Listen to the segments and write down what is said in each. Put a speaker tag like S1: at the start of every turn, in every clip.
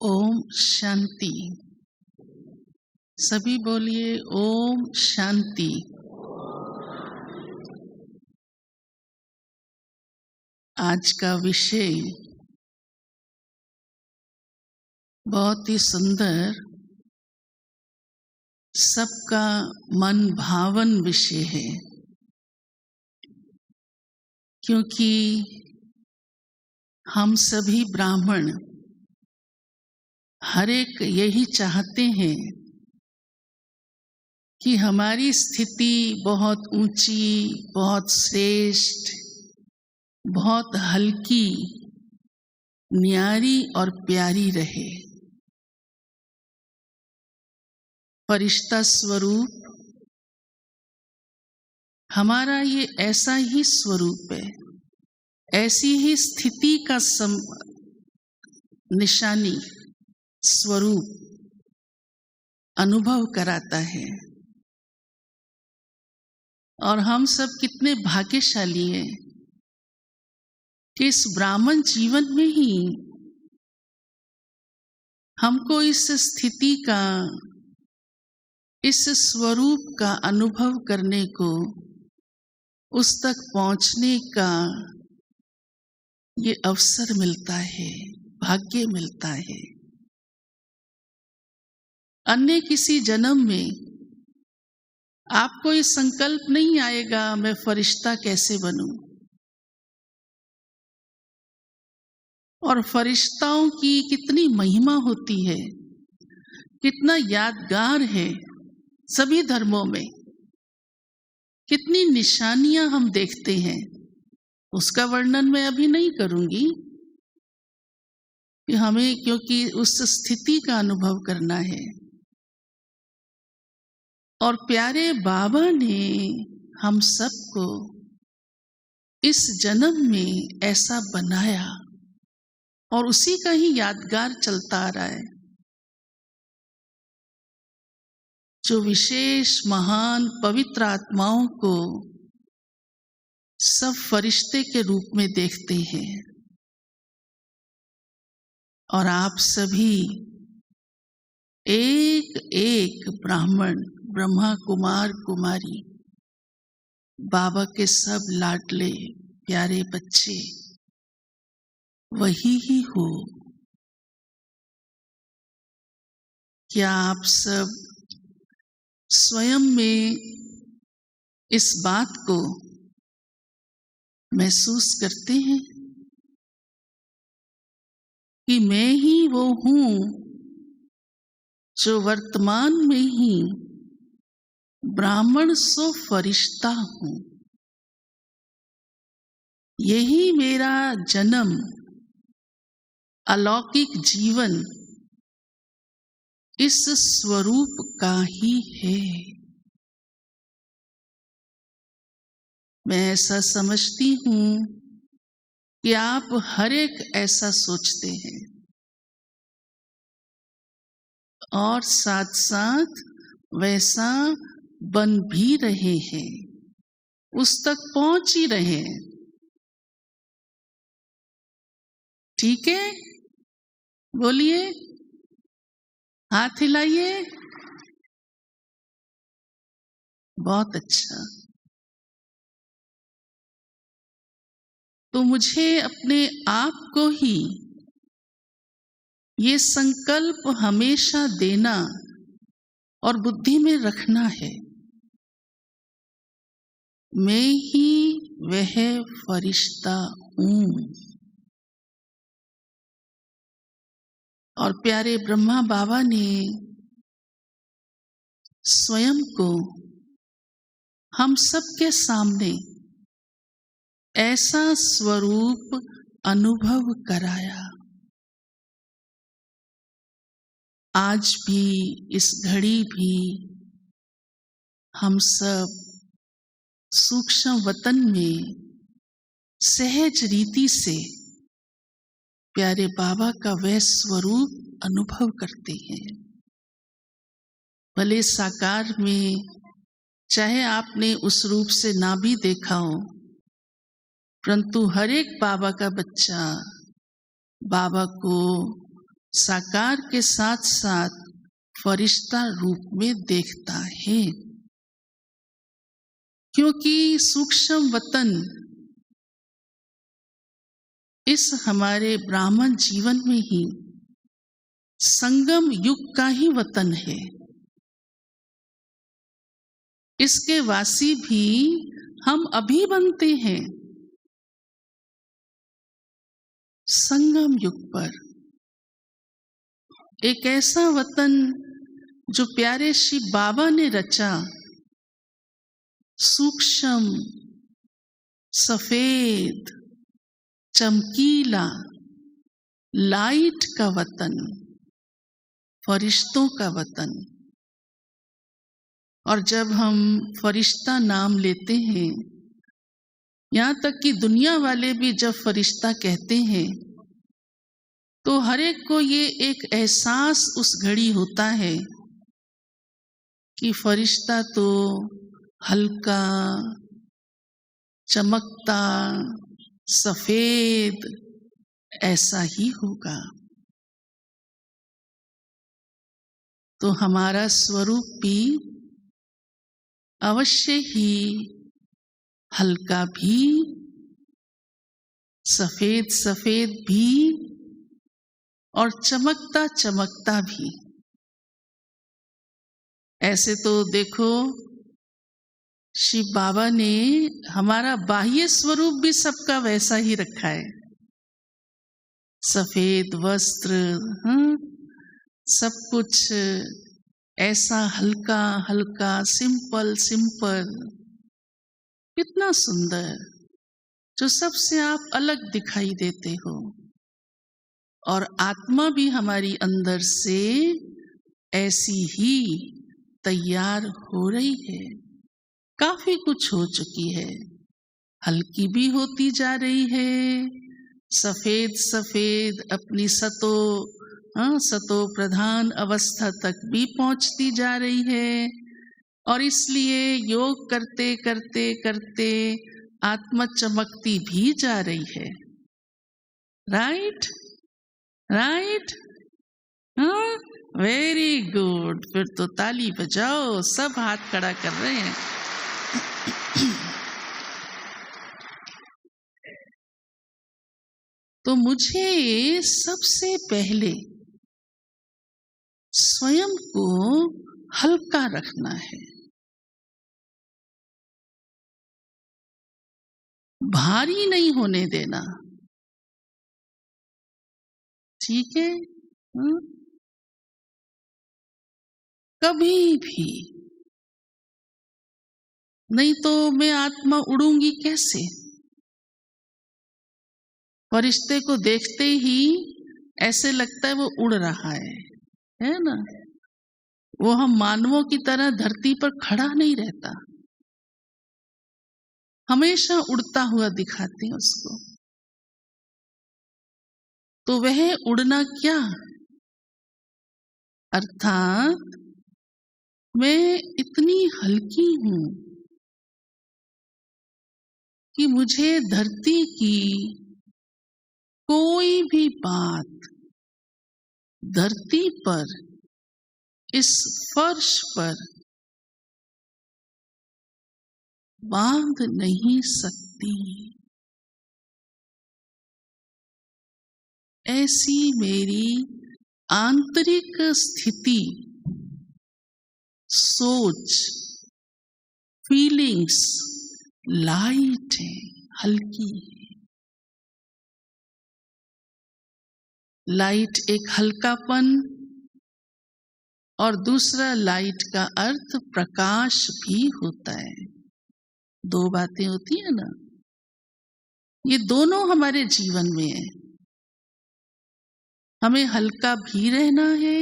S1: ओम शांति। सभी बोलिए ओम शांति। आज का विषय बहुत ही सुंदर, सबका मन भावन विषय है, क्योंकि हम सभी ब्राह्मण हर एक यही चाहते हैं कि हमारी स्थिति बहुत ऊंची, बहुत श्रेष्ठ, बहुत हल्की, न्यारी और प्यारी रहे। फरिश्ता स्वरूप हमारा ये ऐसा ही स्वरूप है, ऐसी ही स्थिति का निशानी स्वरूप अनुभव कराता है। और हम सब कितने भाग्यशाली हैं कि इस ब्राह्मण जीवन में ही हमको इस स्थिति का, इस स्वरूप का अनुभव करने को, उस तक पहुंचने का ये अवसर मिलता है, भाग्य मिलता है। अन्य किसी जन्म में आपको ये संकल्प नहीं आएगा मैं फरिश्ता कैसे बनूं, और फरिश्ताओं की कितनी महिमा होती है, कितना यादगार है। सभी धर्मों में कितनी निशानियां हम देखते हैं, उसका वर्णन मैं अभी नहीं करूंगी कि हमें, क्योंकि उस स्थिति का अनुभव करना है। और प्यारे बाबा ने हम सबको इस जन्म में ऐसा बनाया और उसी का ही यादगार चलता आ रहा है। जो विशेष महान पवित्र आत्माओं को सब फरिश्ते के रूप में देखते हैं, और आप सभी एक एक ब्राह्मण, ब्रह्मा कुमार कुमारी, बाबा के सब लाडले प्यारे बच्चे वही ही हो। क्या आप सब स्वयं में इस बात को महसूस करते हैं कि मैं ही वो हूं जो वर्तमान में ही ब्राह्मण सो फरिश्ता हूं। यही मेरा जन्म, अलौकिक जीवन इस स्वरूप का ही है। मैं ऐसा समझती हूं कि आप हर एक ऐसा सोचते हैं, और साथ साथ वैसा बन भी रहे हैं, उस तक पहुंच ही रहे हैं। ठीक है, बोलिए, हाथ हिलाइए। बहुत अच्छा। तो मुझे अपने आप को ही ये संकल्प हमेशा देना और बुद्धि में रखना है, मैं ही वह फरिश्ता हूं। और प्यारे ब्रह्मा बाबा ने स्वयं को हम सबके सामने ऐसा स्वरूप अनुभव कराया। आज भी, इस घड़ी भी, हम सब सूक्ष्म वतन में सहज रीति से प्यारे बाबा का वह स्वरूप अनुभव करते हैं। भले साकार में, चाहे आपने उस रूप से ना भी देखा हो, परंतु हर एक बाबा का बच्चा बाबा को साकार के साथ साथ फरिश्ता रूप में देखता है, क्योंकि सूक्ष्म वतन इस हमारे ब्राह्मण जीवन में ही संगम युग का ही वतन है। इसके वासी भी हम अभी बनते हैं संगम युग पर। एक ऐसा वतन जो प्यारे शिव बाबा ने रचा, सूक्ष्म, सफेद, चमकीला, लाइट का वतन, फरिश्तों का वतन। और जब हम फरिश्ता नाम लेते हैं, यहाँ तक कि दुनिया वाले भी जब फरिश्ता कहते हैं, तो हर एक को ये एक एहसास उस घड़ी होता है कि फरिश्ता तो हल्का, चमकता, सफेद ऐसा ही होगा। तो हमारा स्वरूप भी अवश्य ही हल्का भी, सफेद सफेद भी और चमकता चमकता भी। ऐसे तो देखो शिव बाबा ने हमारा बाह्य स्वरूप भी सबका वैसा ही रखा है। सफेद वस्त्र, सब कुछ ऐसा हल्का हल्का, सिंपल सिंपल, कितना सुंदर, जो सबसे आप अलग दिखाई देते हो। और आत्मा भी हमारी अंदर से ऐसी ही तैयार हो रही है, काफी कुछ हो चुकी है, हल्की भी होती जा रही है, सफेद सफेद अपनी सतो प्रधान अवस्था तक भी पहुंचती जा रही है। और इसलिए योग करते करते करते आत्मा चमकती भी जा रही है। राइट राइट, हाँ, वेरी गुड। फिर तो ताली बजाओ, सब हाथ खड़ा कर रहे हैं। तो मुझे सबसे पहले स्वयं को हल्का रखना है, भारी नहीं होने देना। ठीक है? कभी भी नहीं तो मैं आत्मा उड़ूंगी कैसे? फरिश्ते को देखते ही ऐसे लगता है वो उड़ रहा है ना? वो हम मानवों की तरह धरती पर खड़ा नहीं रहता, हमेशा उड़ता हुआ दिखाते हैं उसको। तो वह उड़ना क्या, अर्थात मैं इतनी हल्की हूं कि मुझे धरती की कोई भी बात धरती पर, इस फर्श पर बांध नहीं सकती। ऐसी मेरी आंतरिक स्थिति, सोच, फीलिंग्स लाइट है, हल्की है। लाइट एक हल्कापन, और दूसरा लाइट का अर्थ प्रकाश भी होता है। दो बातें होती है ना, ये दोनों हमारे जीवन में है। हमें हल्का भी रहना है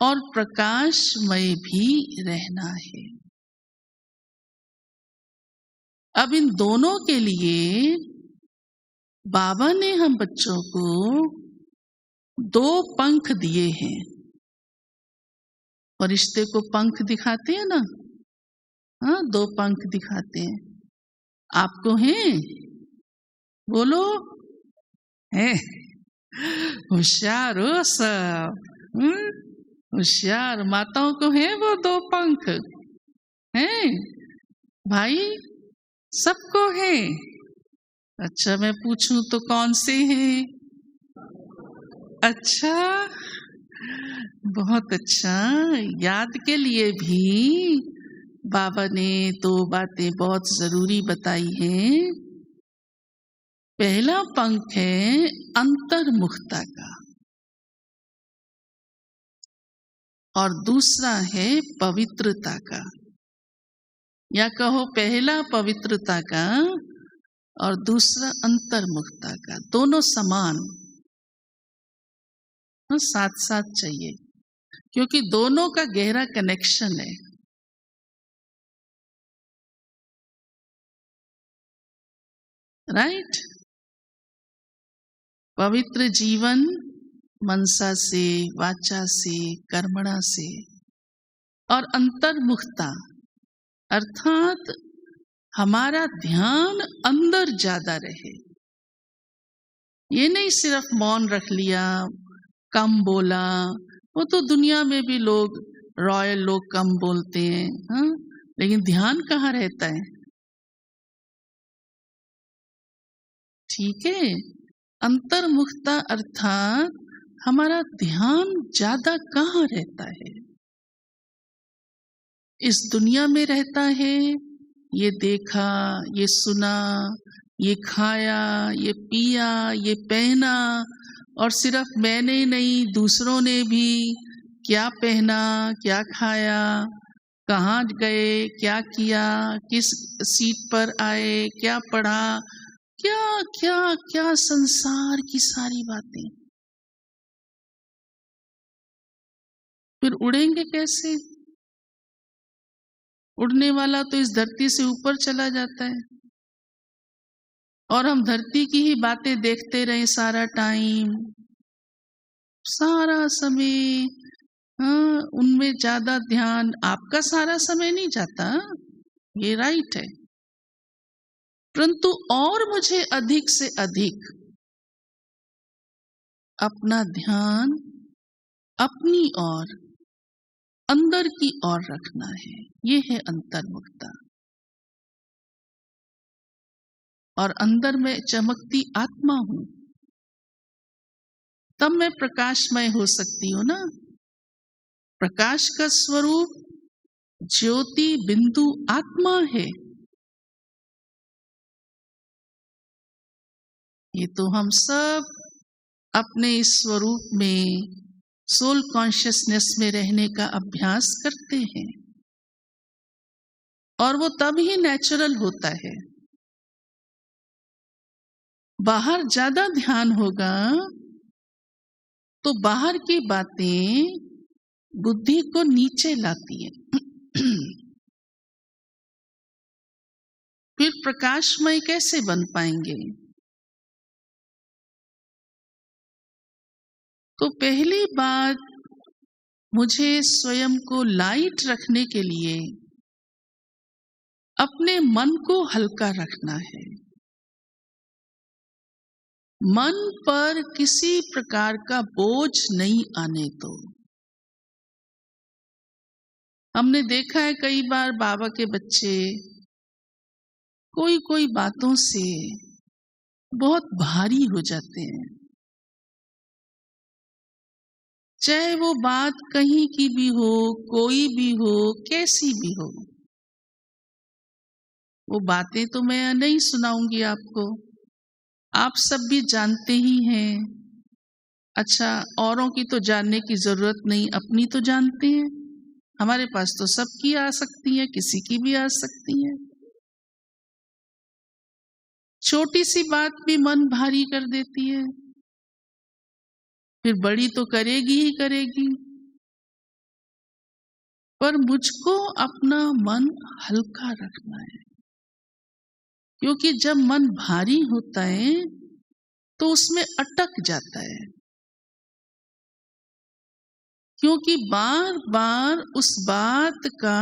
S1: और प्रकाशमय भी रहना है। अब इन दोनों के लिए बाबा ने हम बच्चों को 2 पंख दिए हैं। फरिश्ते को पंख दिखाते हैं ना, हाँ, 2 पंख दिखाते हैं। आपको हैं? बोलो, है? होशियार हो सब। होशियार माताओं को है वो दो पंख हैं भाई, सबको है। अच्छा मैं पूछूं तो कौन से हैं? अच्छा, बहुत अच्छा। याद के लिए भी बाबा ने दो बातें बहुत जरूरी बताई हैं। पहला पंख है अंतर्मुखता का और दूसरा है पवित्रता का, या कहो पहला पवित्रता का और दूसरा अंतर्मुखता का। दोनों समान साथ साथ चाहिए, क्योंकि दोनों का गहरा कनेक्शन है। राइट? पवित्र जीवन मनसा से, वाचा से, कर्मणा से, और अंतर्मुखता अर्थात हमारा ध्यान अंदर ज्यादा रहे। ये नहीं सिर्फ मौन रख लिया, कम बोला। वो तो दुनिया में भी लोग, रॉयल लोग कम बोलते हैं, हाँ? लेकिन ध्यान कहाँ रहता है? ठीक है, अंतर्मुखता अर्थात हमारा ध्यान ज्यादा कहाँ रहता है? इस दुनिया में रहता है। ये देखा, ये सुना, ये खाया, ये पिया, ये पहना, और सिर्फ मैंने नहीं दूसरों ने भी क्या पहना, क्या खाया, कहाँ गए, क्या किया, किस सीट पर आए, क्या पढ़ा, क्या क्या क्या संसार की सारी बातें। फिर उड़ेंगे कैसे? उड़ने वाला तो इस धरती से ऊपर चला जाता है, और हम धरती की ही बातें देखते रहे सारा टाइम, सारा समय। हाँ, उनमें ज्यादा ध्यान, आपका सारा समय नहीं जाता, ये राइट है, परंतु और मुझे अधिक से अधिक अपना ध्यान अपनी ओर, अंदर की ओर रखना है। ये है अंतर्मुखता। और अंदर में चमकती आत्मा हूं, तब मैं प्रकाशमय हो सकती हूँ ना। प्रकाश का स्वरूप ज्योति बिंदु आत्मा है। ये तो हम सब अपने इस स्वरूप में, सोल कॉन्शियसनेस में रहने का अभ्यास करते हैं, और वो तब ही नेचुरल होता है। बाहर ज्यादा ध्यान होगा तो बाहर की बातें बुद्धि को नीचे लाती है। फिर प्रकाशमय कैसे बन पाएंगे? तो पहली बात, मुझे स्वयं को लाइट रखने के लिए अपने मन को हल्का रखना है। मन पर किसी प्रकार का बोझ नहीं आने दो। हमने देखा है कई बार बाबा के बच्चे कोई कोई बातों से बहुत भारी हो जाते हैं, चाहे वो बात कहीं की भी हो, कोई भी हो, कैसी भी हो। वो बातें तो मैं नहीं सुनाऊंगी आपको, आप सब भी जानते ही हैं। अच्छा, औरों की तो जानने की जरूरत नहीं, अपनी तो जानते हैं। हमारे पास तो सबकी आ सकती है, किसी की भी आ सकती है। छोटी सी बात भी मन भारी कर देती है, फिर बड़ी तो करेगी ही करेगी। पर मुझको अपना मन हल्का रखना है, क्योंकि जब मन भारी होता है तो उसमें अटक जाता है, क्योंकि बार बार उस बात का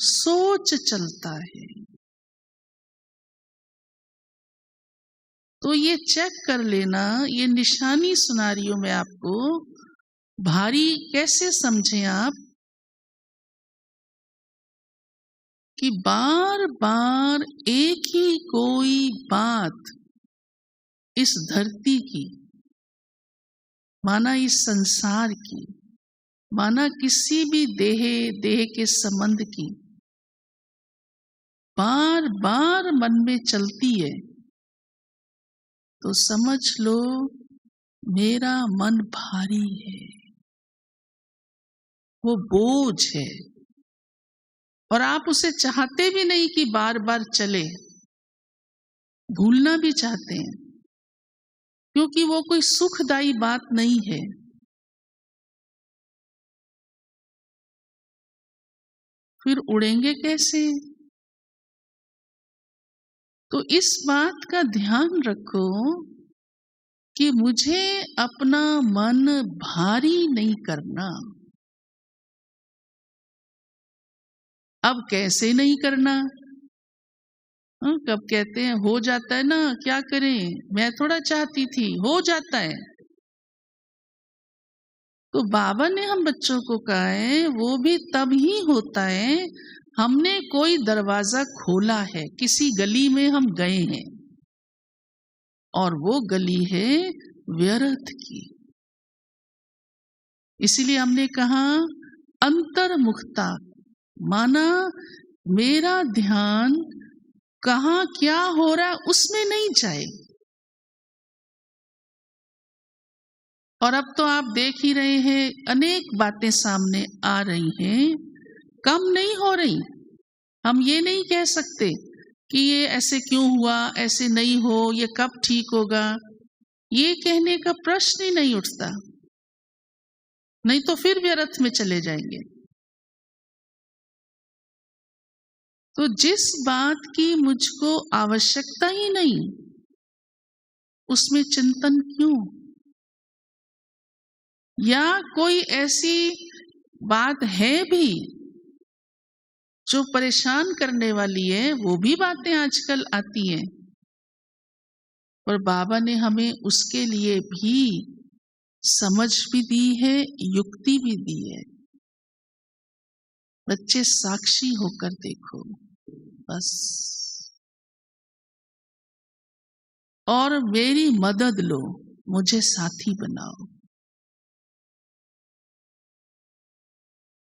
S1: सोच चलता है। तो ये चेक कर लेना, ये निशानी सुना रही हूं मैं आपको। भारी कैसे समझें आप कि बार बार एक ही कोई बात इस धरती की, माना इस संसार की, माना किसी भी देह के संबंध की, बार बार मन में चलती है, तो समझ लो मेरा मन भारी है, वो बोझ है। और आप उसे चाहते भी नहीं कि बार बार चले, भूलना भी चाहते हैं, क्योंकि वो कोई सुखदायी बात नहीं है। फिर उड़ेंगे कैसे? तो इस बात का ध्यान रखो कि मुझे अपना मन भारी नहीं करना। अब कैसे नहीं करना? कब कहते हैं हो जाता है ना, क्या करें, मैं थोड़ा चाहती थी, हो जाता है। तो बाबा ने हम बच्चों को कहा है वो भी तब ही होता है हमने कोई दरवाजा खोला है, किसी गली में हम गए हैं और वो गली है व्यर्थ की। इसीलिए हमने कहा अंतर्मुखता, माना मेरा ध्यान कहाँ क्या हो रहा है उसमें नहीं जाए। और अब तो आप देख ही रहे हैं अनेक बातें सामने आ रही हैं, कम नहीं हो रही। हम ये नहीं कह सकते कि ये ऐसे क्यों हुआ, ऐसे नहीं हो, ये कब ठीक होगा, ये कहने का प्रश्न ही नहीं उठता, नहीं तो फिर व्यर्थ में चले जाएंगे। तो जिस बात की मुझको आवश्यकता ही नहीं, उसमें चिंतन क्यों? या कोई ऐसी बात है भी जो परेशान करने वाली है, वो भी बातें आजकल आती हैं, पर बाबा ने हमें उसके लिए भी समझ भी दी है, युक्ति भी दी है। बच्चे साक्षी होकर देखो बस, और मेरी मदद लो, मुझे साथी बनाओ।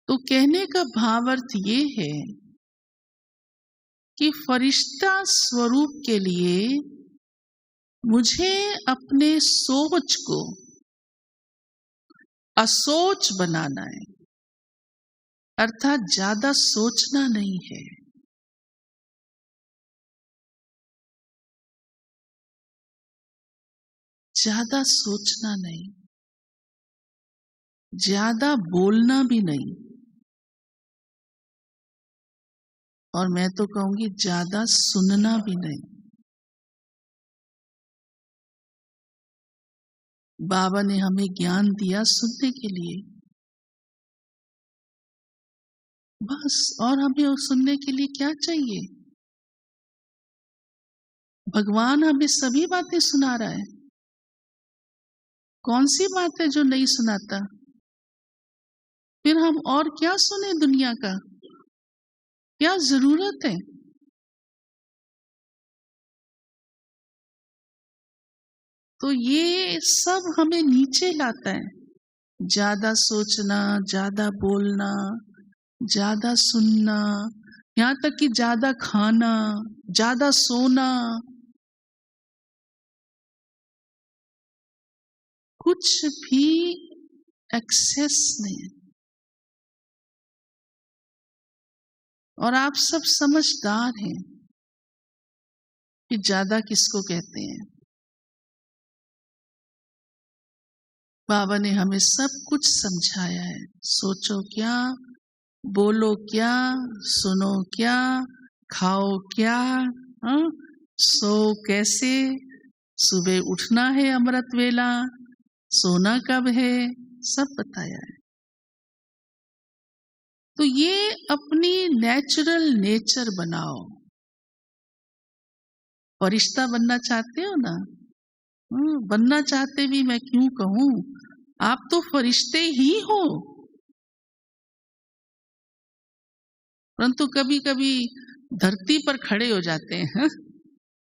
S1: तो कहने का भावार्थ ये है कि फरिश्ता स्वरूप के लिए मुझे अपने सोच को असोच बनाना है, अर्थात ज्यादा सोचना नहीं है। ज्यादा सोचना नहीं, ज्यादा बोलना भी नहीं, और मैं तो कहूंगी ज्यादा सुनना भी नहीं। बाबा ने हमें ज्ञान दिया सुनने के लिए, बस। और हमें सुनने के लिए क्या चाहिए? भगवान हमें सभी बातें सुना रहा है, कौन सी बात है जो नहीं सुनाता? फिर हम और क्या सुने दुनिया का, क्या जरूरत है? तो ये सब हमें नीचे लाता है, ज्यादा सोचना, ज्यादा बोलना, ज्यादा सुनना, यहाँ तक कि ज्यादा खाना, ज्यादा सोना, कुछ भी एक्सेस नहीं। और आप सब समझदार हैं कि ज्यादा किसको कहते हैं। बाबा ने हमें सब कुछ समझाया है, सोचो क्या, बोलो क्या, सुनो क्या, खाओ क्या, सो कैसे, सुबह उठना है अमृत वेला, सोना कब है, सब बताया है। तो ये अपनी नेचुरल नेचर बनाओ। फरिश्ता बनना चाहते हो ना, बनना चाहते भी मैं क्यों कहूं, आप तो फरिश्ते ही हो। परंतु कभी कभी धरती पर खड़े हो जाते हैं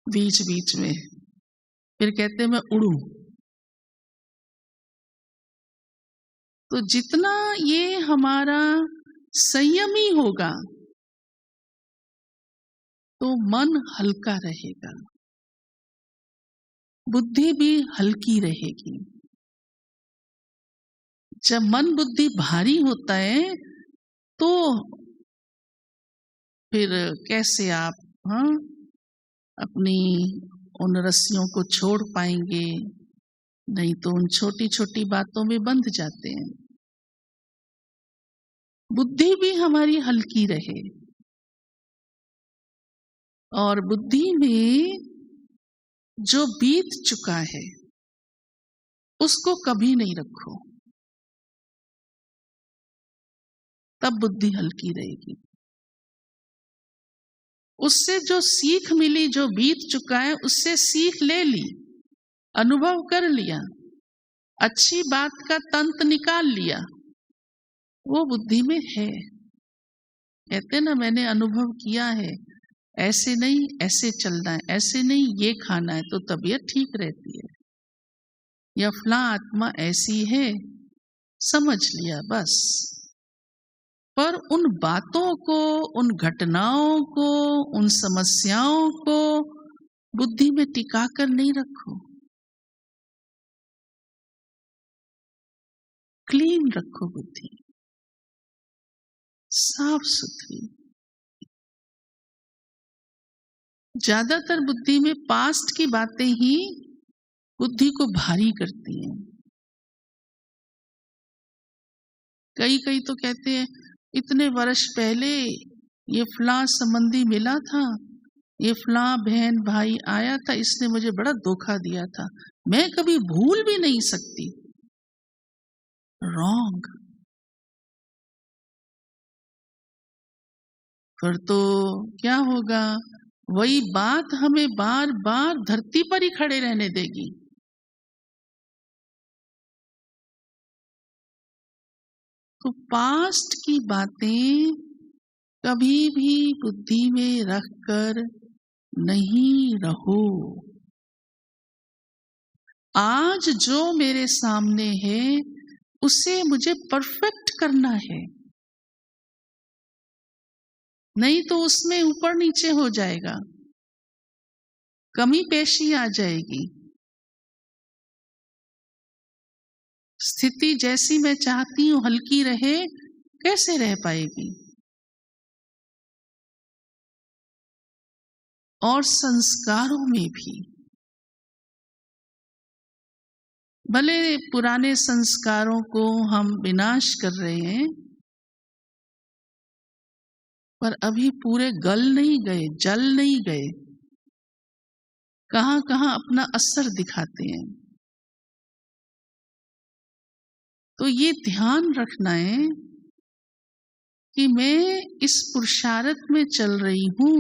S1: बीच बीच में, फिर कहते हैं मैं उड़ूं। तो जितना ये हमारा संयमी होगा तो मन हल्का रहेगा, बुद्धि भी हल्की रहेगी। जब मन बुद्धि भारी होता है तो फिर कैसे आप अपनी उन रस्सियों को छोड़ पाएंगे? नहीं तो उन छोटी छोटी बातों में बंध जाते हैं। बुद्धि भी हमारी हल्की रहे, और बुद्धि में जो बीत चुका है उसको कभी नहीं रखो, तब बुद्धि हल्की रहेगी। उससे जो सीख मिली, जो बीत चुका है उससे सीख ले ली, अनुभव कर लिया, अच्छी बात का तंत निकाल लिया, वो बुद्धि में है। कहते ना मैंने अनुभव किया है, ऐसे नहीं ऐसे चलना है, ऐसे नहीं ये खाना है तो तबीयत ठीक रहती है, या फला आत्मा ऐसी है, समझ लिया बस। पर उन बातों को, उन घटनाओं को, उन समस्याओं को बुद्धि में टिका कर नहीं रखो, क्लीन रखो बुद्धि, साफ सुथरी। ज्यादातर बुद्धि में पास्ट की बातें ही बुद्धि को भारी करती हैं। कई कई तो कहते हैं इतने वर्ष पहले ये फला संबंधी मिला था, ये फला बहन भाई आया था, इसने मुझे बड़ा धोखा दिया था, मैं कभी भूल भी नहीं सकती। रॉन्ग। फिर तो क्या होगा, वही बात हमें बार बार धरती पर ही खड़े रहने देगी। तो पास्ट की बातें कभी भी बुद्धि में रखकर नहीं रहो। आज जो मेरे सामने है उसे मुझे परफेक्ट करना है, नहीं तो उसमें ऊपर नीचे हो जाएगा, कमी पेशी आ जाएगी। स्थिति जैसी मैं चाहती हूं हल्की रहे, कैसे रह पाएगी? और संस्कारों में भी भले पुराने संस्कारों को हम विनाश कर रहे हैं, पर अभी पूरे गल नहीं गए, जल नहीं गए, कहां कहां अपना असर दिखाते हैं। तो ये ध्यान रखना है कि मैं इस पुरुषार्थ में चल रही हूं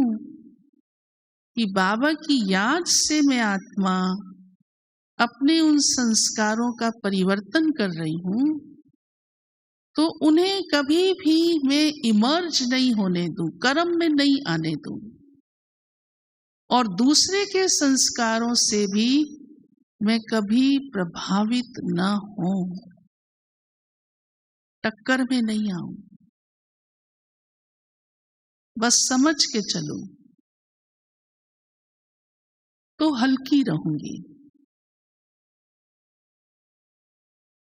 S1: कि बाबा की याद से मैं आत्मा अपने उन संस्कारों का परिवर्तन कर रही हूं, तो उन्हें कभी भी मैं इमर्ज नहीं होने दूं, कर्म में नहीं आने दूं, और दूसरे के संस्कारों से भी मैं कभी प्रभावित न हूं, टक्कर में नहीं आऊं, बस समझ के चलूं तो हल्की रहूंगी।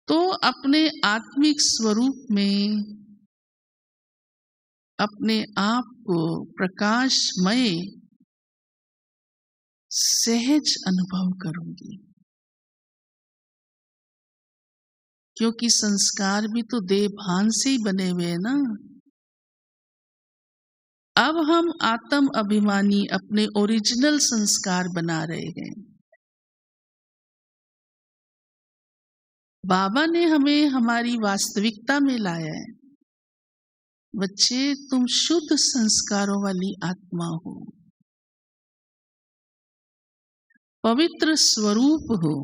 S1: तो अपने आत्मिक स्वरूप में अपने आप को प्रकाशमय सहज अनुभव करूंगी, क्योंकि संस्कार भी तो देह भान से ही बने हुए हैं ना। अब हम आत्म अभिमानी अपने ओरिजिनल संस्कार बना रहे हैं। बाबा ने हमें हमारी वास्तविकता में लाया है। बच्चे, तुम शुद्ध संस्कारों वाली आत्मा हो। पवित्र स्वरूप हो।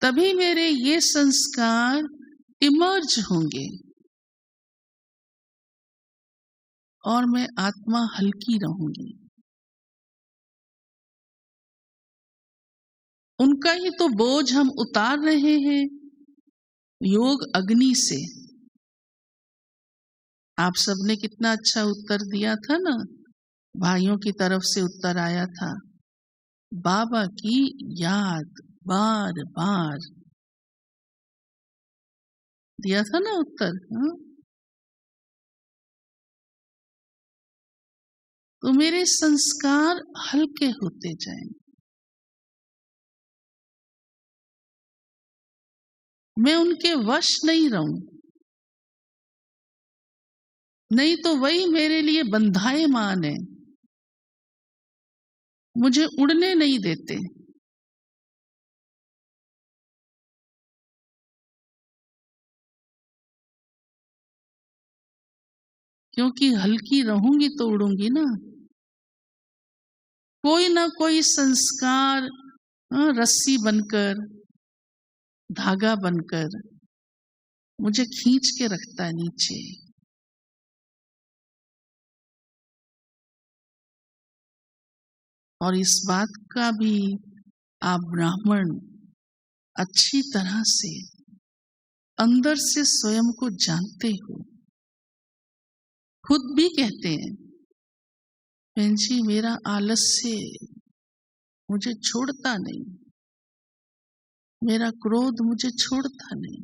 S1: तभी मेरे ये संस्कार इमर्ज होंगे और मैं आत्मा हल्की रहूंगी। उनका ही तो बोझ हम उतार रहे हैं योग अग्नि से। आप सबने कितना अच्छा उत्तर दिया था ना, भाइयों की तरफ से उत्तर आया था, बाबा की याद बार बार, दिया था ना उत्तर। हाँ? तो मेरे संस्कार हल्के होते जाएं, मैं उनके वश नहीं रहूं, नहीं तो वही मेरे लिए बंधायमान है, मुझे उड़ने नहीं देते। क्योंकि हल्की रहूंगी तो उड़ूंगी ना। कोई ना कोई संस्कार रस्सी बनकर, धागा बनकर मुझे खींच के रखता है नीचे। और इस बात का भी आप ब्राह्मण अच्छी तरह से अंदर से स्वयं को जानते हो। खुद भी कहते हैं, बहन जी मेरा आलस्य मुझे छोड़ता नहीं, मेरा क्रोध मुझे छोड़ता नहीं।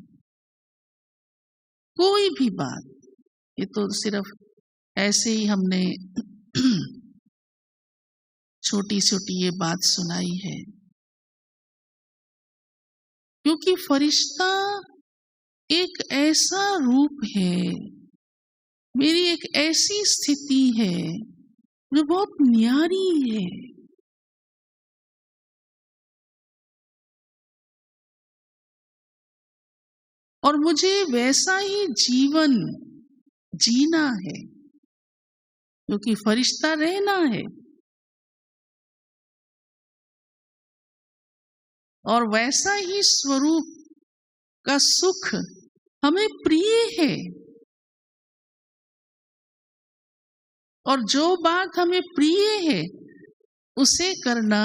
S1: कोई भी बात, ये तो सिर्फ ऐसे ही हमने छोटी छोटी ये बात सुनाई है, क्योंकि फरिश्ता एक ऐसा रूप है, मेरी एक ऐसी स्थिति है जो बहुत न्यारी है। और मुझे वैसा ही जीवन जीना है, क्योंकि फरिश्ता रहना है। और वैसा ही स्वरूप का सुख हमें प्रिय है। और जो बात हमें प्रिय है उसे करना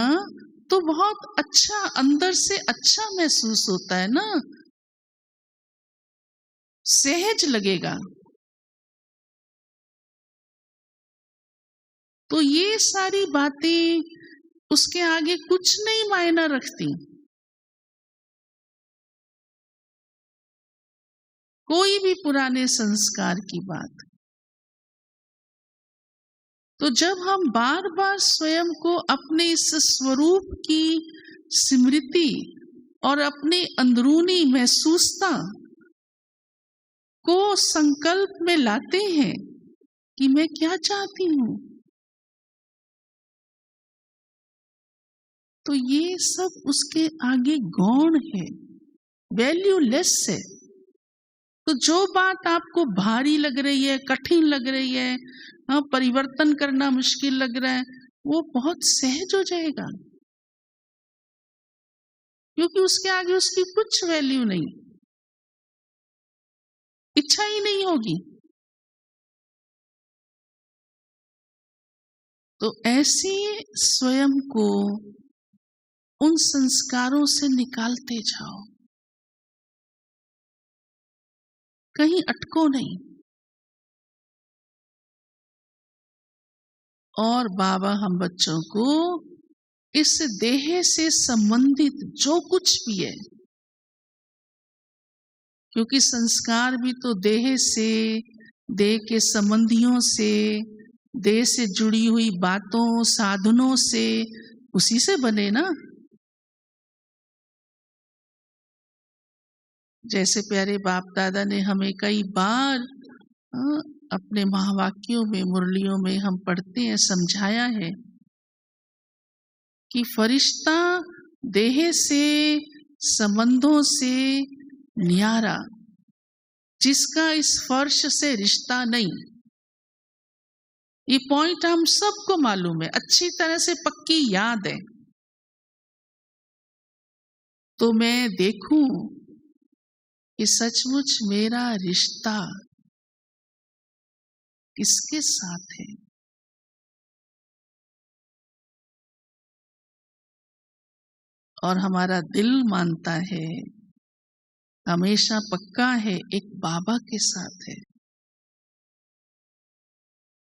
S1: तो बहुत अच्छा, अंदर से अच्छा महसूस होता है ना, सहज लगेगा। तो ये सारी बातें उसके आगे कुछ नहीं मायना रखती। कोई भी पुराने संस्कार की बात। तो जब हम बार बार स्वयं को अपने इस स्वरूप की स्मृति और अपने अंदरूनी महसूसता को संकल्प में लाते हैं कि मैं क्या चाहती हूं, तो ये सब उसके आगे गौण है, वैल्यूलेस है। तो जो बात आपको भारी लग रही है, कठिन लग रही है, हाँ परिवर्तन करना मुश्किल लग रहा है, वो बहुत सहज हो जाएगा, क्योंकि उसके आगे उसकी कुछ वैल्यू नहीं, इच्छा ही नहीं होगी। तो ऐसे स्वयं को उन संस्कारों से निकालते जाओ, कहीं अटको नहीं। और बाबा हम बच्चों को इस देह से संबंधित जो कुछ भी है, क्योंकि संस्कार भी तो देह से, देह के संबंधियों से, देह से जुड़ी हुई बातों साधनों से, उसी से बने ना। जैसे प्यारे बाप दादा ने हमें कई बार अपने महावाक्यों में, मुरलियों में हम पढ़ते हैं, समझाया है कि फरिश्ता देह से, संबंधों से न्यारा, जिसका इस फर्श से रिश्ता नहीं। ये पॉइंट हम सबको मालूम है, अच्छी तरह से पक्की याद है। तो मैं देखूं कि सचमुच मेरा रिश्ता किसके साथ है। और हमारा दिल मानता है, हमेशा पक्का है, एक बाबा के साथ है।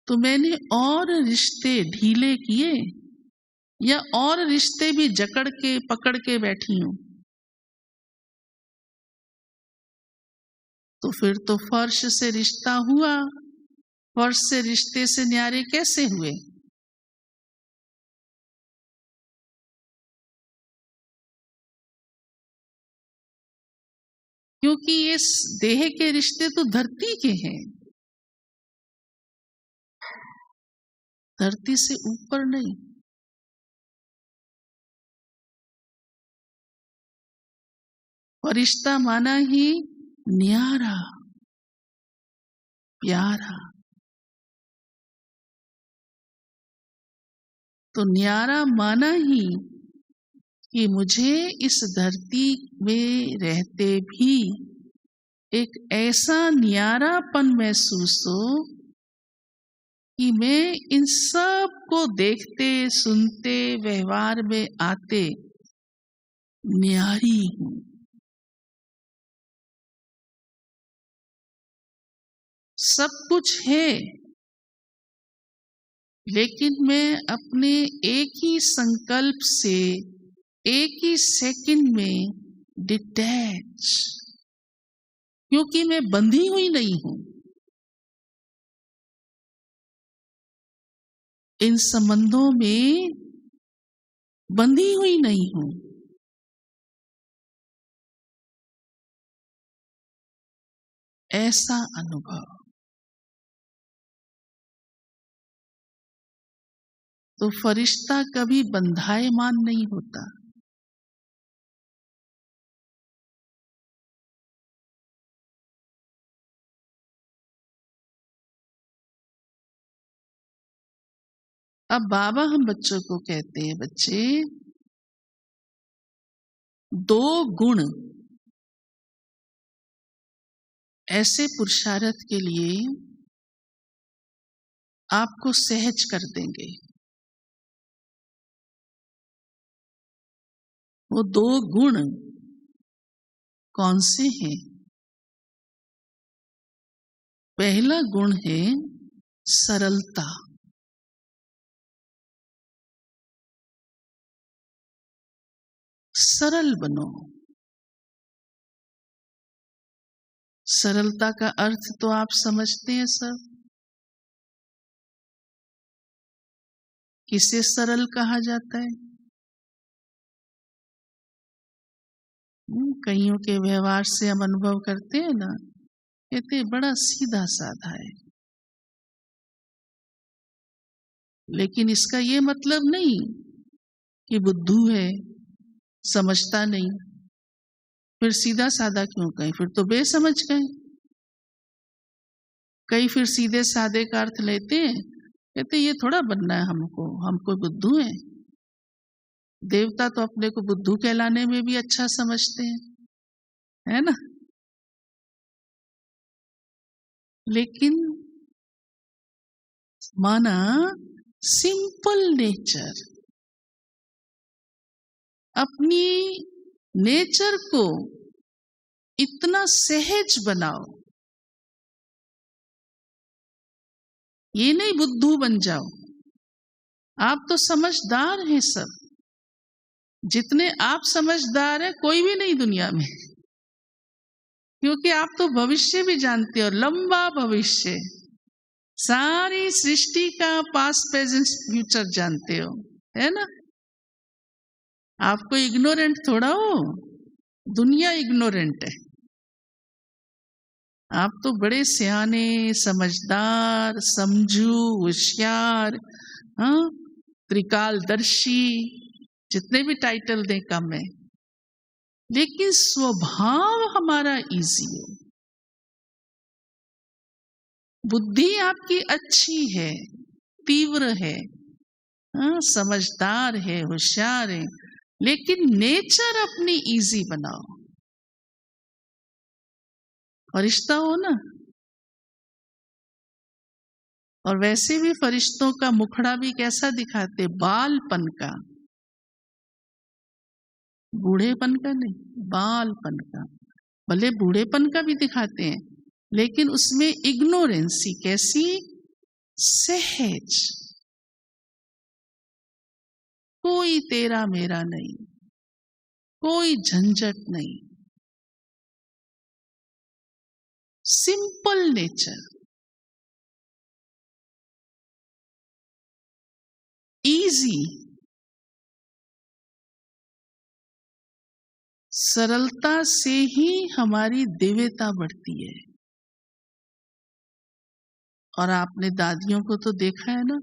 S1: तो मैंने और रिश्ते ढीले किए या और रिश्ते भी जकड़ के पकड़ के बैठी हूं, तो फिर तो फर्श से रिश्ता हुआ, फर्श से रिश्ते से न्यारे कैसे हुए। क्योंकि ये देह के रिश्ते तो धरती के हैं, धरती से ऊपर नहीं। फरिश्ता माना ही न्यारा, प्यारा। तो न्यारा माना ही कि मुझे इस धरती में रहते भी एक ऐसा न्यारापन महसूस हो कि मैं इन सब को देखते सुनते व्यवहार में आते न्यारी हूं। सब कुछ है, लेकिन मैं अपने एक ही संकल्प से एक ही सेकंड में डिटैच, क्योंकि मैं बंधी हुई नहीं हूं, इन संबंधों में बंधी हुई नहीं हूं। ऐसा अनुभव। तो फरिश्ता कभी बंधायमान नहीं होता। अब बाबा हम बच्चों को कहते हैं, बच्चे, दो गुण ऐसे पुरुषार्थ के लिए आपको सहज कर देंगे। वो दो गुण कौन से हैं? पहला गुण है सरलता। सरल बनो। सरलता का अर्थ तो आप समझते हैं सब। किसे सरल कहा जाता है? कईयों के व्यवहार से हम अनुभव करते हैं ना, कहते बड़ा सीधा साधा है। लेकिन इसका ये मतलब नहीं कि बुद्धू है, समझता नहीं। फिर सीधा साधा क्यों कहें? फिर तो बेसमझ गए। कई फिर सीधे साधे का अर्थ लेते हैं, कहते ये थोड़ा बनना है हमको बुद्धू है। देवता तो अपने को बुद्धू कहलाने में भी अच्छा समझते हैं, है ना। लेकिन माना सिंपल नेचर, अपनी नेचर को इतना सहज बनाओ, ये नहीं बुद्धू बन जाओ। आप तो समझदार हैं सब, जितने आप समझदार हैं कोई भी नहीं दुनिया में, क्योंकि आप तो भविष्य भी जानते हो, लंबा भविष्य, सारी सृष्टि का पास्ट प्रेजेंट फ्यूचर जानते हो, है ना। आपको इग्नोरेंट थोड़ा हो, दुनिया इग्नोरेंट है। आप तो बड़े सियाने, समझदार, समझू, होशियार, त्रिकालदर्शी, जितने भी टाइटल दें कम है। लेकिन स्वभाव हमारा इजी है। बुद्धि आपकी अच्छी है, तीव्र है, समझदार है, होशियार है, लेकिन नेचर अपनी इजी बनाओ। फरिश्ता हो ना, और वैसे भी फरिश्तों का मुखड़ा भी कैसा दिखाते, बालपन का, बूढ़ेपन का नहीं, बालपन का। भले बूढ़ेपन का भी दिखाते हैं, लेकिन उसमें इग्नोरेंसी कैसी, सहज, कोई तेरा मेरा नहीं, कोई झंझट नहीं, सिंपल नेचर, इजी, सरलता से ही हमारी दिव्यता बढ़ती है। और आपने दादियों को तो देखा है ना,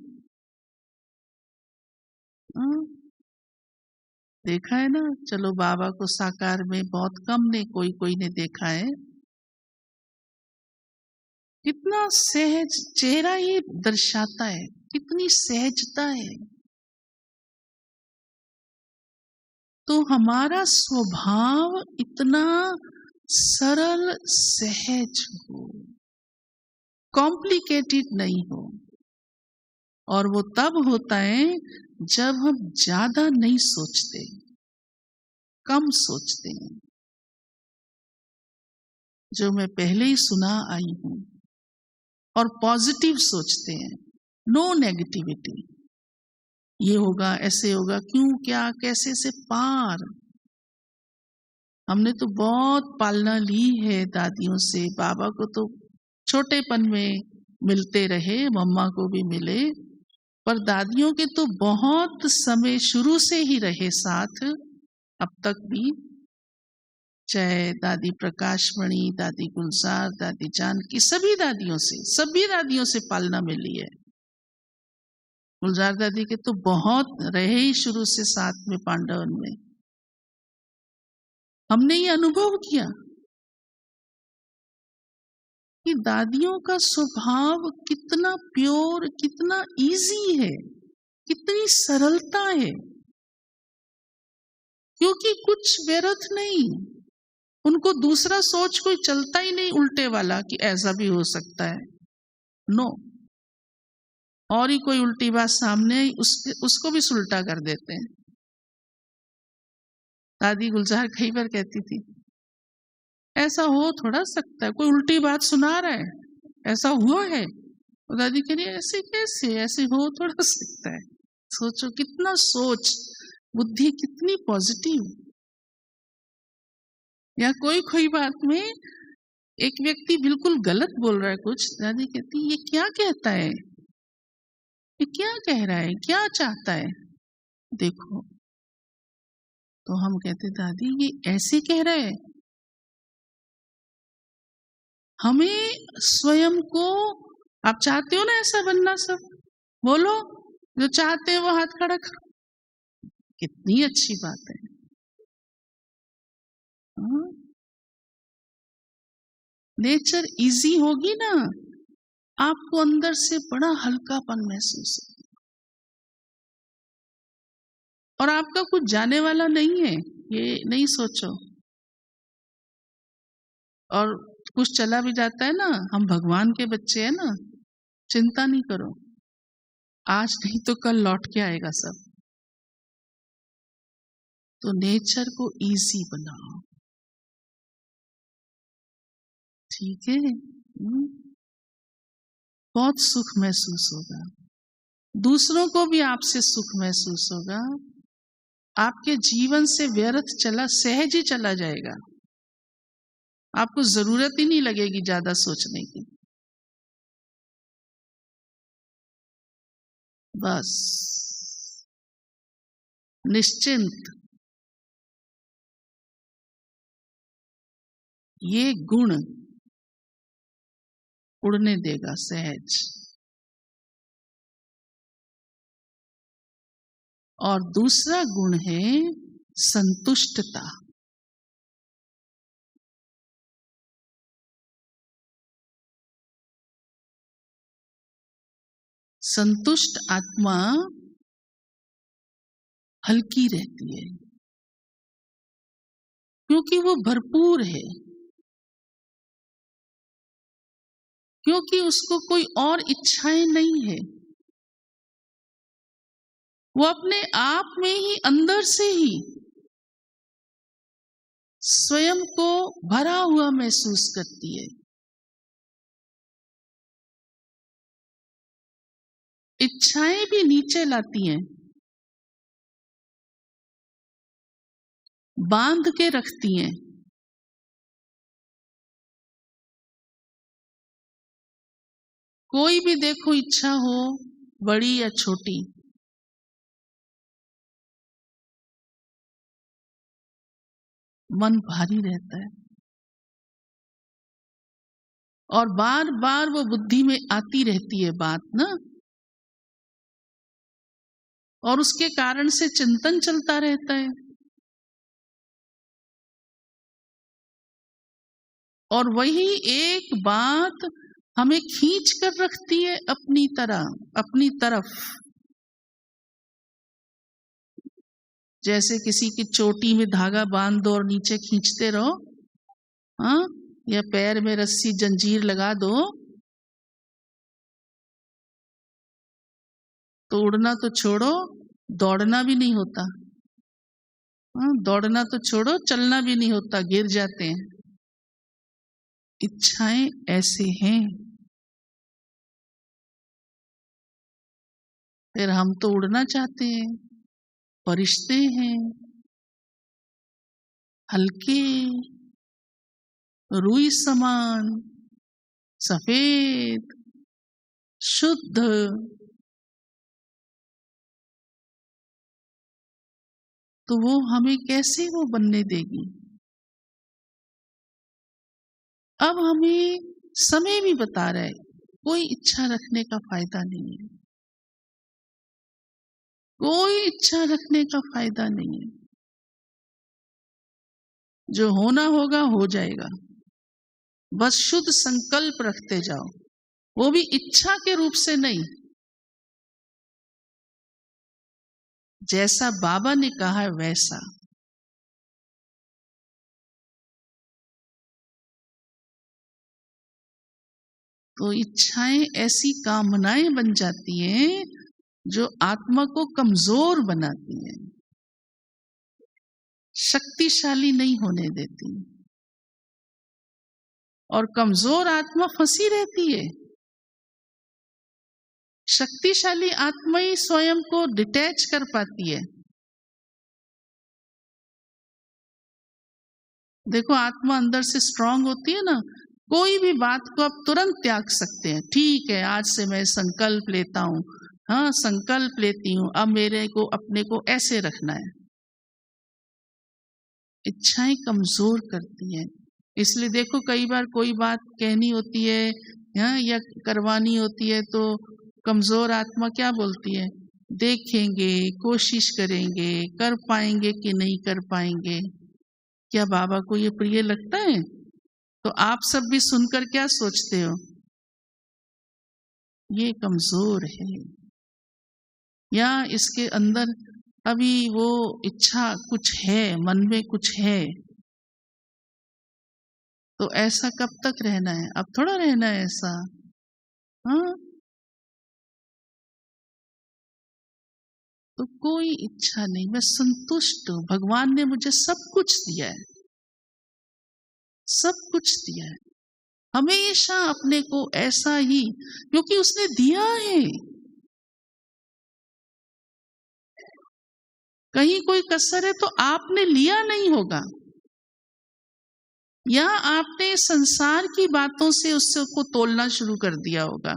S1: देखा है ना। चलो बाबा को साकार में बहुत कम ने, कोई कोई ने देखा है। कितना सहज चेहरा ही दर्शाता है, कितनी सहजता है। तो हमारा स्वभाव इतना सरल सहज हो, कॉम्प्लिकेटेड नहीं हो। और वो तब होता है जब हम ज्यादा नहीं सोचते, कम सोचते हैं। जो मैं पहले ही सुना आई हूं, और पॉजिटिव सोचते हैं, नो नेगेटिविटी। ये होगा, ऐसे होगा, क्यों, क्या, कैसे से पार। हमने तो बहुत पालना ली है दादियों से। बाबा को तो छोटेपन में मिलते रहे, मम्मा को भी मिले, पर दादियों के तो बहुत समय शुरू से ही रहे साथ, अब तक भी। चाहे दादी प्रकाशमणि, दादी गुलजार, दादी जानकी, सभी दादियों से पालना मिली है। गुलजार दादी के तो बहुत रहे ही शुरू से साथ में पांडवन में। हमने ये अनुभव किया कि दादियों का स्वभाव कितना प्योर, कितना इजी है, कितनी सरलता है, क्योंकि कुछ व्यर्थ नहीं। उनको दूसरा सोच कोई चलता ही नहीं उल्टे वाला कि ऐसा भी हो सकता है, नो। और ही कोई उल्टी बात सामने आई, उसको भी सुलटा कर देते हैं। दादी गुलजार कई बार कहती थी, ऐसा हो थोड़ा सकता है, कोई उल्टी बात सुना रहा है, ऐसा हुआ है। और दादी कह रही ऐसे कैसे, ऐसे हो थोड़ा सकता है। सोचो कितना सोच, बुद्धि कितनी पॉजिटिव। या कोई बात में एक व्यक्ति बिल्कुल गलत बोल रहा है कुछ, दादी कहती ये क्या कहता है, ये क्या कह रहा है, क्या चाहता है, देखो। तो हम कहते दादी ये ऐसे कह रहा है। हमें स्वयं को, आप चाहते हो ना ऐसा बनना, सब बोलो, जो चाहते हैं वो हाथ खड़ा करो। कितनी अच्छी बात है। नेचर इजी होगी ना, आपको अंदर से बड़ा हल्कापन महसूस होगा। और आपका कुछ जाने वाला नहीं है, ये नहीं सोचो। और कुछ चला भी जाता है ना, हम भगवान के बच्चे हैं ना, चिंता नहीं करो, आज नहीं तो कल लौट के आएगा सब। तो नेचर को इजी बनाओ, ठीक है। बहुत सुख महसूस होगा, दूसरों को भी आपसे सुख महसूस होगा। आपके जीवन से व्यर्थ सहज ही चला जाएगा। आपको जरूरत ही नहीं लगेगी ज्यादा सोचने की। बस निश्चिंत। ये गुण उड़ने देगा सहज। और दूसरा गुण है संतुष्टता। संतुष्ट आत्मा हल्की रहती है, क्योंकि वो भरपूर है, क्योंकि उसको कोई और इच्छाएं नहीं है। वो अपने आप में ही, अंदर से ही स्वयं को भरा हुआ महसूस करती है। इच्छाएं भी नीचे लाती हैं, बांध के रखती हैं। कोई भी देखो इच्छा हो, बड़ी या छोटी, मन भारी रहता है और बार बार वो बुद्धि में आती रहती है बात ना, और उसके कारण से चिंतन चलता रहता है। और वही एक बात हमें खींच कर रखती है अपनी तरफ। जैसे किसी की चोटी में धागा बांध दो और नीचे खींचते रहो, हाँ, या पैर में रस्सी जंजीर लगा दो, तो उड़ना तो छोड़ो, दौड़ना भी नहीं होता। हाँ, दौड़ना तो छोड़ो, चलना भी नहीं होता, गिर जाते हैं। इच्छाएं ऐसे हैं। फिर हम तो उड़ना चाहते हैं, फरिश्ते हैं, हल्के, रुई समान, सफेद, शुद्ध। तो वो हमें कैसे वो बनने देगी? अब हमें समय भी बता रहा है, कोई इच्छा रखने का फायदा नहीं है, कोई इच्छा रखने का फायदा नहीं है। जो होना होगा हो जाएगा, बस शुद्ध संकल्प रखते जाओ, वो भी इच्छा के रूप से नहीं, जैसा बाबा ने कहा है वैसा। तो इच्छाएं ऐसी कामनाएं बन जाती हैं जो आत्मा को कमजोर बनाती हैं, शक्तिशाली नहीं होने देती, और कमजोर आत्मा फंसी रहती है। शक्तिशाली आत्मा ही स्वयं को डिटैच कर पाती है। देखो, आत्मा अंदर से स्ट्रांग होती है ना, कोई भी बात को आप तुरंत त्याग सकते हैं। ठीक है, आज से मैं संकल्प लेता हूँ, हाँ, संकल्प लेती हूँ, अब मेरे को अपने को ऐसे रखना है। इच्छाएं कमजोर करती हैं। इसलिए देखो, कई बार कोई बात कहनी होती है, हाँ, या करवानी होती है, तो कमजोर आत्मा क्या बोलती है? देखेंगे, कोशिश करेंगे, कर पाएंगे कि नहीं कर पाएंगे। क्या बाबा को ये प्रिय लगता है? तो आप सब भी सुनकर क्या सोचते हो? ये कमजोर है, या इसके अंदर अभी वो इच्छा कुछ है, मन में कुछ है। तो ऐसा कब तक रहना है? अब थोड़ा रहना है ऐसा, हाँ। तो कोई इच्छा नहीं, मैं संतुष्ट हूं। भगवान ने मुझे सब कुछ दिया है, सब कुछ दिया है। हमेशा अपने को ऐसा ही, क्योंकि उसने दिया है। कहीं कोई कसर है तो आपने लिया नहीं होगा, या आपने संसार की बातों से उसको तोलना शुरू कर दिया होगा,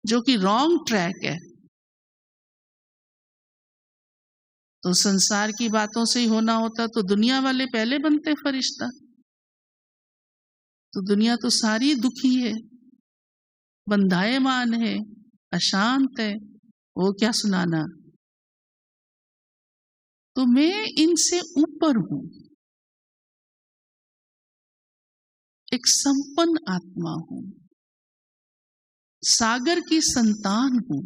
S1: जो कि रॉन्ग ट्रैक है। तो संसार की बातों से ही होना होता तो दुनिया वाले पहले बनते फरिश्ता। तो दुनिया तो सारी दुखी है, बंधायमान है, अशांत है, वो क्या सुनाना। तो मैं इनसे ऊपर हूं, एक संपन्न आत्मा हूं। सागर की संतान हूं,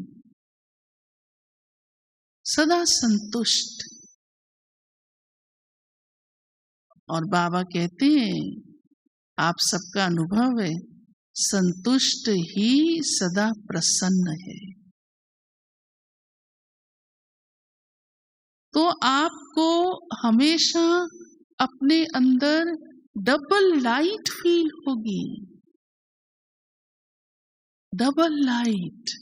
S1: सदा संतुष्ट। और बाबा कहते हैं, आप सबका अनुभव है, संतुष्ट ही सदा प्रसन्न है। तो आपको हमेशा अपने अंदर डबल लाइट फील होगी, डबल लाइट,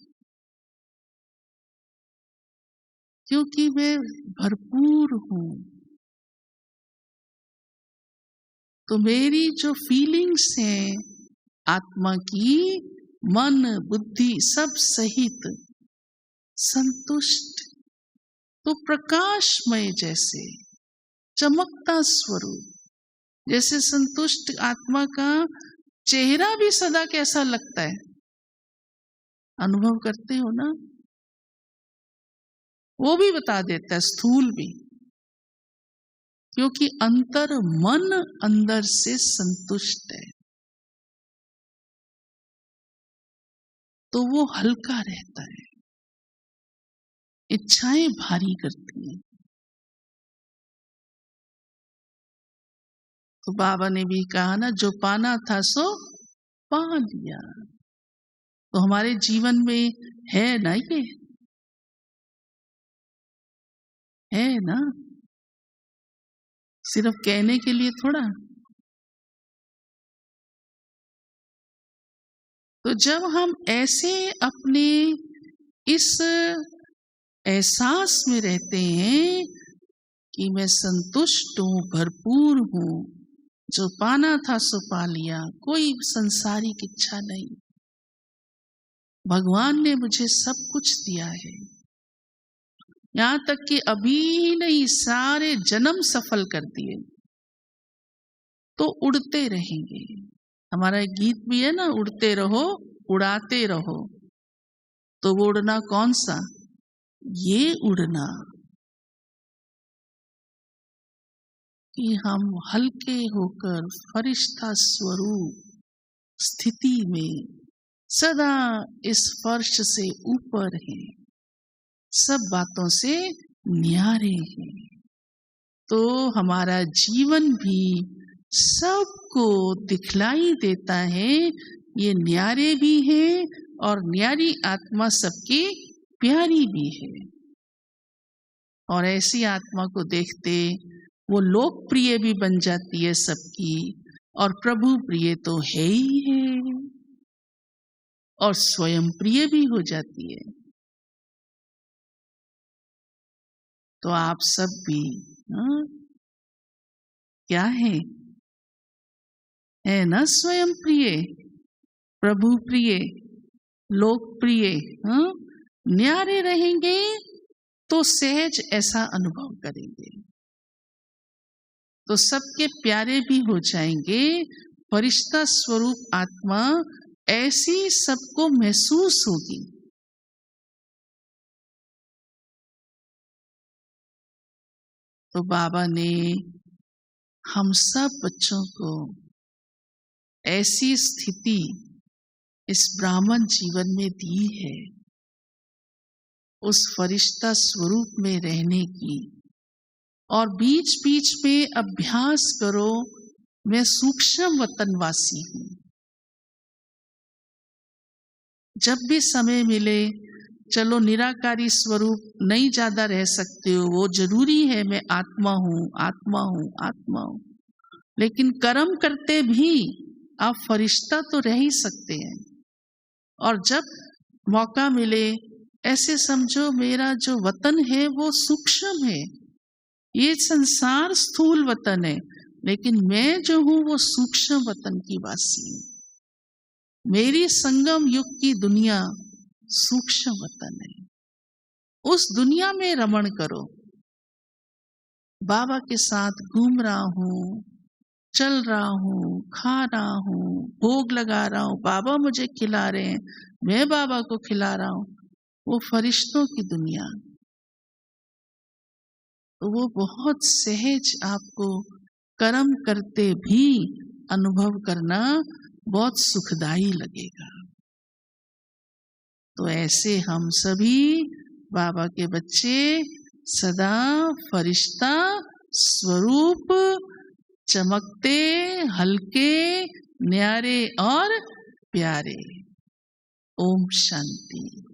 S1: क्योंकि मैं भरपूर हूं। तो मेरी जो फीलिंग्स हैं आत्मा की, मन बुद्धि सब सहित संतुष्ट, तो प्रकाशमय जैसे चमकता स्वरूप, जैसे संतुष्ट आत्मा का चेहरा भी सदा कैसा लगता है, अनुभव करते हो ना? वो भी बता देता है, स्थूल भी, क्योंकि अंतर मन अंदर से संतुष्ट है, तो वो हल्का रहता है, इच्छाएं भारी करती हैं। तो बाबा ने भी कहा ना, जो पाना था सो पा लिया। तो हमारे जीवन में है ना, ये है ना, सिर्फ कहने के लिए थोड़ा। तो जब हम ऐसे अपने इस एहसास में रहते हैं कि मैं संतुष्ट हूं, भरपूर हूं, जो पाना था सो पा लिया, कोई संसारिक इच्छा नहीं, भगवान ने मुझे सब कुछ दिया है, यहां तक कि अभी नहीं, सारे जन्म सफल कर दिए, तो उड़ते रहेंगे। हमारा एक गीत भी है ना, उड़ते रहो उड़ाते रहो। तो वो उड़ना कौन सा? ये उड़ना कि हम हल्के होकर फरिश्ता स्वरूप स्थिति में सदा इस फर्श से ऊपर हैं, सब बातों से न्यारे हैं। तो हमारा जीवन भी सबको दिखलाई देता है, ये न्यारे भी है और न्यारी आत्मा सबकी प्यारी भी है। और ऐसी आत्मा को देखते वो लोकप्रिय भी बन जाती है सबकी, और प्रभु प्रिय तो है ही है, और स्वयं प्रिय भी हो जाती है। तो आप सब भी क्या है ना, स्वयं प्रिय, प्रभु प्रिय, लोकप्रिय, न्यारे रहेंगे तो सहज ऐसा अनुभव करेंगे, तो सबके प्यारे भी हो जाएंगे। फरिश्ता स्वरूप आत्मा ऐसी सबको महसूस होगी। तो बाबा ने हम सब बच्चों को ऐसी स्थिति इस ब्राह्मण जीवन में दी है, उस फरिश्ता स्वरूप में रहने की। और बीच बीच में अभ्यास करो, मैं सूक्ष्म वतनवासी हूं। जब भी समय मिले, चलो निराकारी स्वरूप नहीं ज्यादा रह सकते हो, वो जरूरी है, मैं आत्मा हूं आत्मा हूं आत्मा हूं, लेकिन कर्म करते भी आप फरिश्ता तो रह ही सकते हैं। और जब मौका मिले, ऐसे समझो मेरा जो वतन है वो सूक्ष्म है, ये संसार स्थूल वतन है, लेकिन मैं जो हूं वो सूक्ष्म वतन की वासी हूं। मेरी संगम युग की दुनिया सूक्ष्म वतन है, उस दुनिया में रमण करो। बाबा के साथ घूम रहा हूं, चल रहा हूं, खा रहा हूं, भोग लगा रहा हूं, बाबा मुझे खिला रहे हैं, मैं बाबा को खिला रहा हूं, वो फरिश्तों की दुनिया। तो वो बहुत सहज आपको कर्म करते भी अनुभव करना बहुत सुखदाई लगेगा। तो ऐसे हम सभी बाबा के बच्चे सदा फरिश्ता स्वरूप, चमकते, हल्के, न्यारे और प्यारे। ओम शांति।